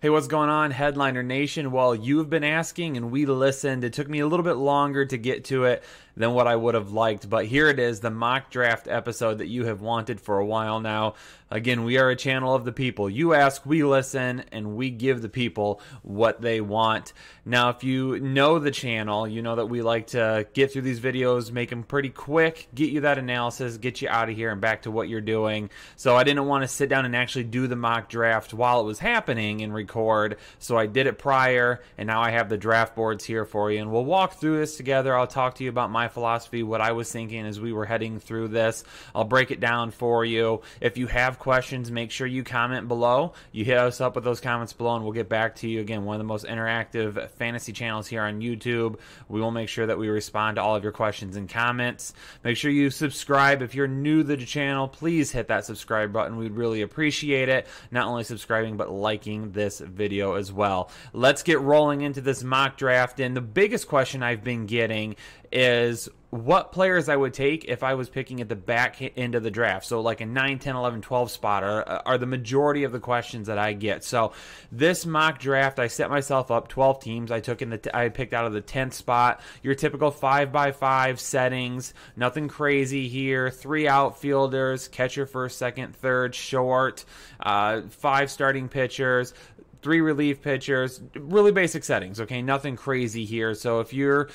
Hey, what's going on, Headliner Nation? Well, you've been asking and we listened. It took me a little bit longer to get to it than what I would have liked, but here it is, the mock draft episode that you have wanted for a while now. Again, we are a channel of the people. You ask, we listen, and we give the people what they want. Now, if you know the channel, you know that we like to get through these videos, make them pretty quick, get you that analysis, get you out of here and back to what you're doing. So I didn't want to sit down and actually do the mock draft while it was happening and record, so I did it prior, and now I have the draft boards here for you, and we'll walk through this together. I'll talk to you about my philosophy, what I was thinking as we were heading through this. I'll break it down for you. If you have questions, make sure you comment below. You hit us up with those comments below and we'll get back to you. Again, one of the most interactive fantasy channels here on YouTube. We will make sure that we respond to all of your questions and comments. Make sure you subscribe. If you're new to the channel, please hit that subscribe button. We'd really appreciate it. Not only subscribing, but liking this video as well. Let's get rolling into this mock draft. And the biggest question I've been getting is what players I would take if I was picking at the back end of the draft. So like a 9, 10, 11, 12 spot are the majority of the questions that I get. So this mock draft, I set myself up 12 teams. I picked out of the 10th spot. Your typical 5x5 settings, nothing crazy here. 3 outfielders, catcher, first, second, third, short, 5 starting pitchers, 3 relief pitchers, really basic settings, okay? Nothing crazy here. So if your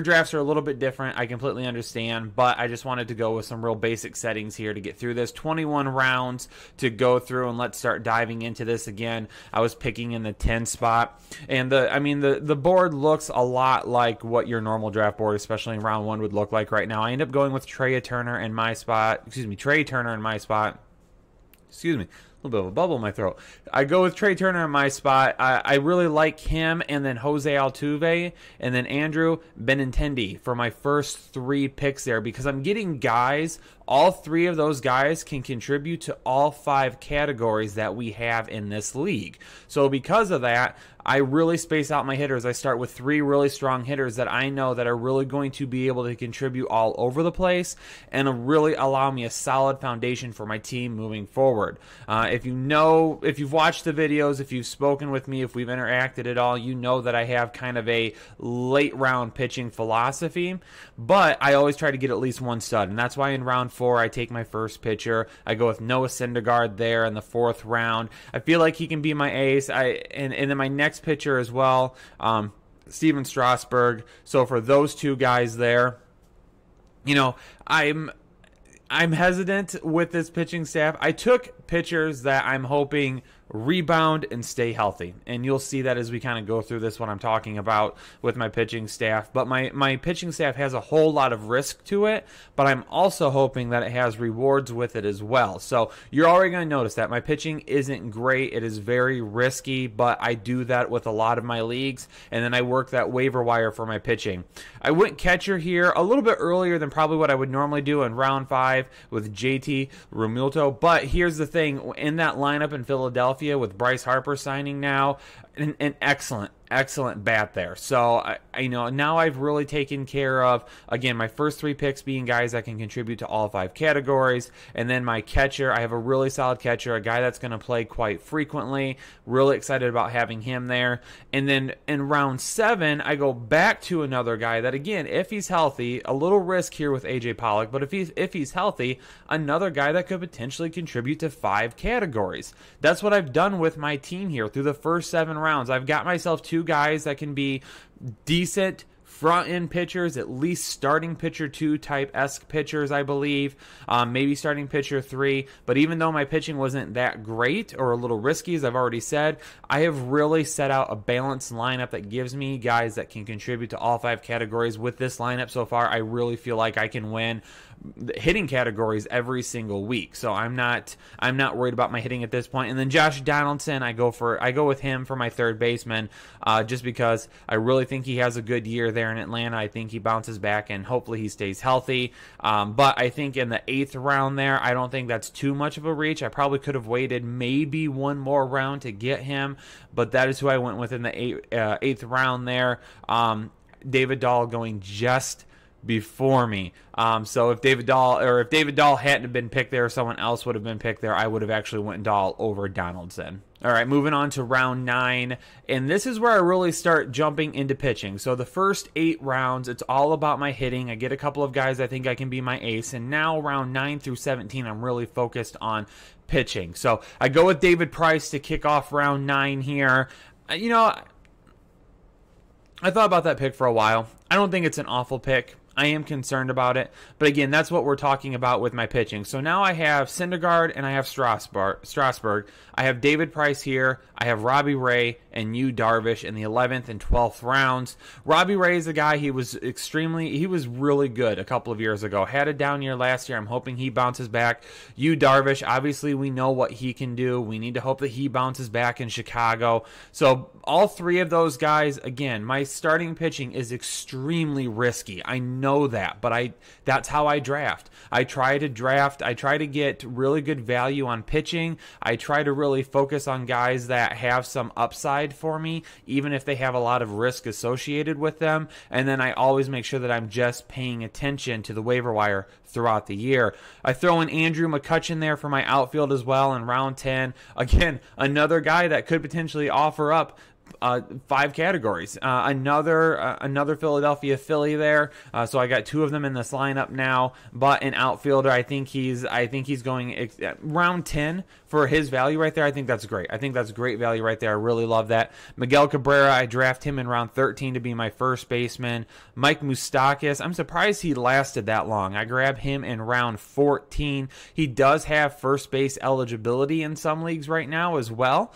drafts are a little bit different, I completely understand, but I just wanted to go with some real basic settings here to get through this. 21 rounds to go through, and let's start diving into this again. I was picking in the 10 spot, and the board looks a lot like what your normal draft board, especially in round 1, would look like right now. I end up going with Trey Turner in my spot. Excuse me. A little bit of a bubble in my throat. I go with Trey Turner in my spot. I really like him, and then Jose Altuve, and then Andrew Benintendi for my first 3 picks there, because I'm getting guys, all 3 of those guys can contribute to all 5 categories that we have in this league. So because of that, I really space out my hitters. I start with 3 really strong hitters that I know that are really going to be able to contribute all over the place and really allow me a solid foundation for my team moving forward. If you've watched the videos, if you've spoken with me, if we've interacted at all, you know that I have kind of a late round pitching philosophy, but I always try to get at least one stud, and that's why in round 4 I take my first pitcher. I go with Noah Syndergaard there in the 4th round. I feel like he can be my ace. And then my next pitcher as well, Steven Strasburg. So for those 2 guys there, you know, I'm hesitant with this pitching staff. I took pitchers that I'm hoping rebound and stay healthy, and you'll see that as we kind of go through this, what I'm talking about with my pitching staff. But my pitching staff has a whole lot of risk to it, but I'm also hoping that it has rewards with it as well. So you're already going to notice that my pitching isn't great. It is very risky, but I do that with a lot of my leagues, and then I work that waiver wire for my pitching. I went catcher here a little bit earlier than probably what I would normally do in round 5 with JT Realmuto, but here's the thing, in that lineup in Philadelphia with Bryce Harper signing now, an excellent bat there. So now I've really taken care of, again, my first 3 picks being guys that can contribute to all 5 categories, and then my catcher, I have a really solid catcher, a guy that's going to play quite frequently. Really excited about having him there. And then in round 7, I go back to another guy that, again, if he's healthy, a little risk here with AJ Pollock, but if he's healthy, another guy that could potentially contribute to 5 categories. That's what I've done with my team here through the first 7 rounds. I've got myself 2 guys that can be decent front-end pitchers, at least starting pitcher 2 type-esque pitchers, I believe, maybe starting pitcher 3, but even though my pitching wasn't that great or a little risky, as I've already said, I have really set out a balanced lineup that gives me guys that can contribute to all 5 categories. With this lineup so far, I really feel like I can win hitting categories every single week. So I'm not worried about my hitting at this point. And then Josh Donaldson, I go with him for my 3rd baseman, just because I really think he has a good year there in Atlanta. I think he bounces back and hopefully he stays healthy. But I think in the 8th round there, I don't think that's too much of a reach. I probably could have waited maybe one more round to get him, but that is who I went with in the 8th round there. David Dahl going just before me. So if David Dahl hadn't been picked there, or someone else would have been picked there, I would have actually went Dahl over Donaldson. All right, moving on to round 9, and this is where I really start jumping into pitching. So the first 8 rounds, it's all about my hitting. I get a couple of guys I think I can be my ace, and now round 9 through 17, I'm really focused on pitching. So I go with David Price to kick off round 9 here. You know, I thought about that pick for a while. I don't think it's an awful pick. I am concerned about it. But again, that's what we're talking about with my pitching. So now I have Syndergaard and I have Strasburg. I have David Price here. I have Robbie Ray and Yu Darvish in the 11th and 12th rounds. Robbie Ray is a guy, he was really good a couple of years ago. Had a down year last year. I'm hoping he bounces back. Yu Darvish, obviously we know what he can do. We need to hope that he bounces back in Chicago. So all 3 of those guys, again, my starting pitching is extremely risky. I know that, but that's how I draft. I try to get really good value on pitching. I try to really focus on guys that have some upside for me, even if they have a lot of risk associated with them. And then I always make sure that I'm just paying attention to the waiver wire throughout the year. I throw in Andrew McCutchen there for my outfield as well in round 10. Again, another guy that could potentially offer up 5 categories. Another Philadelphia Philly there. So I got 2 of them in this lineup now. But an outfielder, I think he's going round 10 for his value right there. I think that's great. I think that's great value right there. I really love that. Miguel Cabrera, I draft him in round 13 to be my first baseman. Mike Moustakas, I'm surprised he lasted that long. I grab him in round 14. He does have first base eligibility in some leagues right now as well.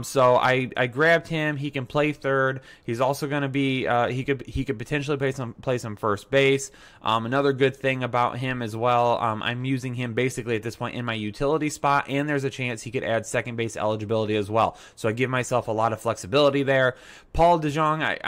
So I grabbed him. He can play third. He's also going to be he could potentially play some first base. Another good thing about him as well, I'm using him basically at this point in my utility spot, and there's a chance he could add second base eligibility as well. So I give myself a lot of flexibility there. Paul DeJong,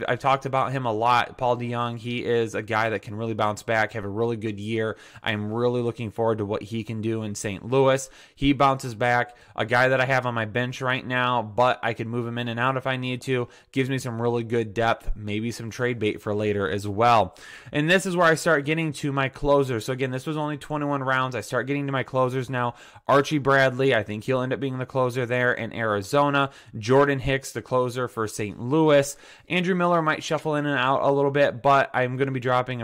I've talked about him a lot. Paul DeJong, he is a guy that can really bounce back, have a really good year. I'm really looking forward to what he can do in St. Louis. He bounces back. A guy that I have on my bench right now, but I could move him in and out if I need to. Gives me some really good depth, maybe some trade bait for later as well. And this is where I start getting to my closers. So again, this was only 21 rounds. I start getting to my closers now. Archie Bradley, I think he'll end up being the closer there in Arizona. Jordan Hicks, the closer for St. Louis. Andrew Miller might shuffle in and out a little bit, but I'm going to be dropping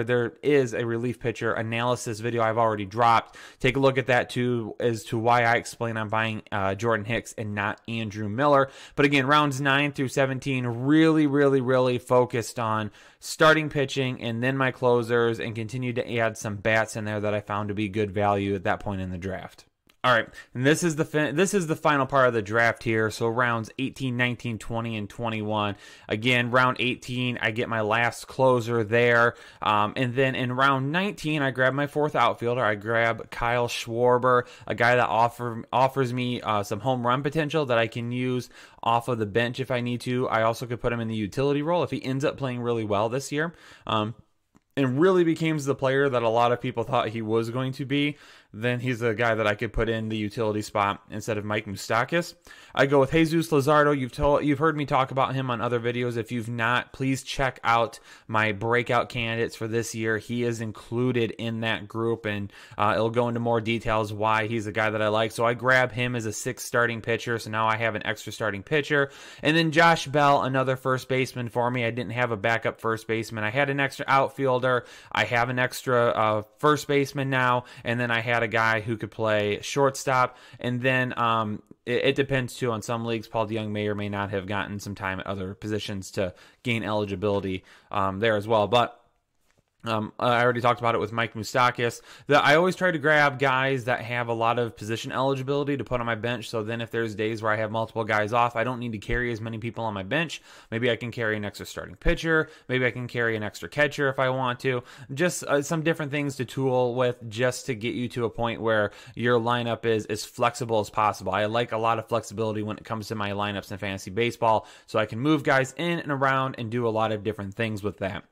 there is a relief pitcher analysis video I've already dropped. Take a look at that too, as to why I explain I'm buying Jordan Hicks and not Andrew Miller. But again, rounds 9 through 17, really focused on starting pitching and then my closers, and continue to add some bats in there that I found to be good value at that point in the draft. All right, and this is the final part of the draft here. So rounds 18, 19, 20, and 21. Again, round 18, I get my last closer there. And then in round 19, I grab my 4th outfielder. I grab Kyle Schwarber, a guy that offers me some home run potential that I can use off of the bench if I need to. I also could put him in the utility role if he ends up playing really well this year. And really becomes the player that a lot of people thought he was going to be, then he's a guy that I could put in the utility spot instead of Mike Moustakas. I go with Jesus Luzardo. You've heard me talk about him on other videos. If you've not, please check out my breakout candidates for this year. He is included in that group, and it'll go into more details why he's a guy that I like. So I grab him as a 6th starting pitcher, so now I have an extra starting pitcher. And then Josh Bell, another first baseman for me. I didn't have a backup first baseman. I had an extra outfielder. I have an extra first baseman now, and then I had a guy who could play shortstop. And then it depends too on some leagues. Paul DeJong may or may not have gotten some time at other positions to gain eligibility there as well. But I already talked about it with Mike Moustakas. I always try to grab guys that have a lot of position eligibility to put on my bench. So then if there's days where I have multiple guys off, I don't need to carry as many people on my bench. Maybe I can carry an extra starting pitcher. Maybe I can carry an extra catcher if I want to. Just some different things to tool with, just to get you to a point where your lineup is as flexible as possible. I like a lot of flexibility when it comes to my lineups in fantasy baseball, so I can move guys in and around and do a lot of different things with that.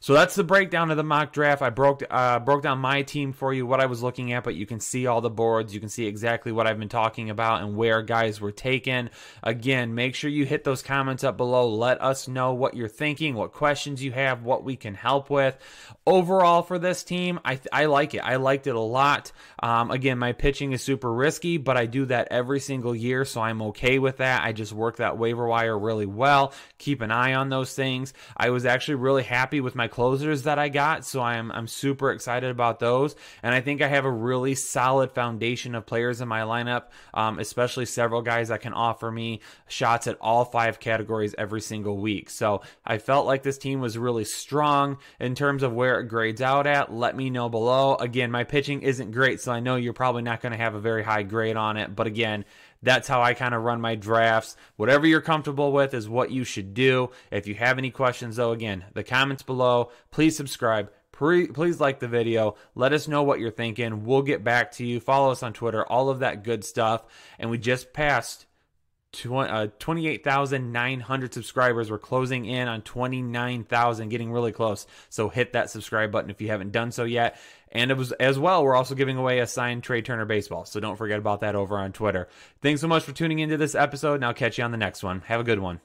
So that's the breakdown of the mock draft. I broke down my team for you, what I was looking at, but you can see all the boards. You can see exactly what I've been talking about and where guys were taken. Again, make sure you hit those comments up below. Let us know what you're thinking, what questions you have, what we can help with. Overall for this team, I like it. I liked it a lot. Again, my pitching is super risky, but I do that every single year, so I'm okay with that. I just work that waiver wire really well. Keep an eye on those things. I was actually really happy with my closers that I got, so I'm super excited about those. And I think I have a really solid foundation of players in my lineup, especially several guys that can offer me shots at all 5 categories every single week. So I felt like this team was really strong. In terms of where it grades out at, let me know below. Again, my pitching isn't great, so I know you're probably not going to have a very high grade on it. But again, that's how I kind of run my drafts. Whatever you're comfortable with is what you should do. If you have any questions, though, again, the comments below. Please subscribe. Please like the video. Let us know what you're thinking. We'll get back to you. Follow us on Twitter, all of that good stuff. And we just passed 28,900 subscribers. We're closing in on 29,000, getting really close. So hit that subscribe button if you haven't done so yet. And it was as well, we're also giving away a signed Trey Turner baseball. So don't forget about that over on Twitter. Thanks so much for tuning into this episode, and I'll catch you on the next one. Have a good one.